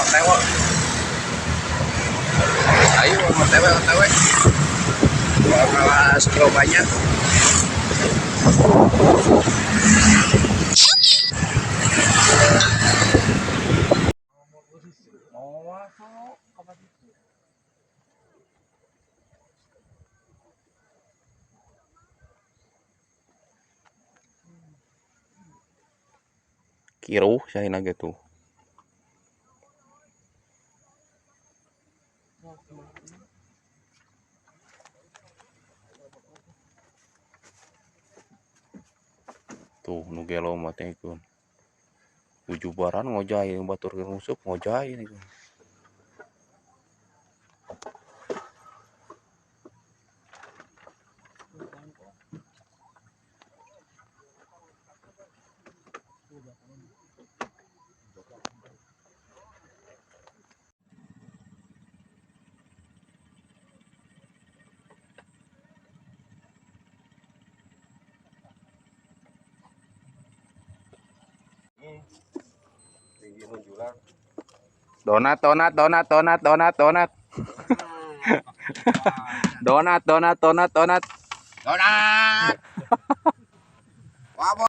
OTW. Ayo OTW. Kelas banyak. Kiruh sahina gitu. Tuh nu gelo mah teh kun. Ujubaran ngojay batur ngusuk ngojay nih kun. Donat. Donat. Donat. Wah,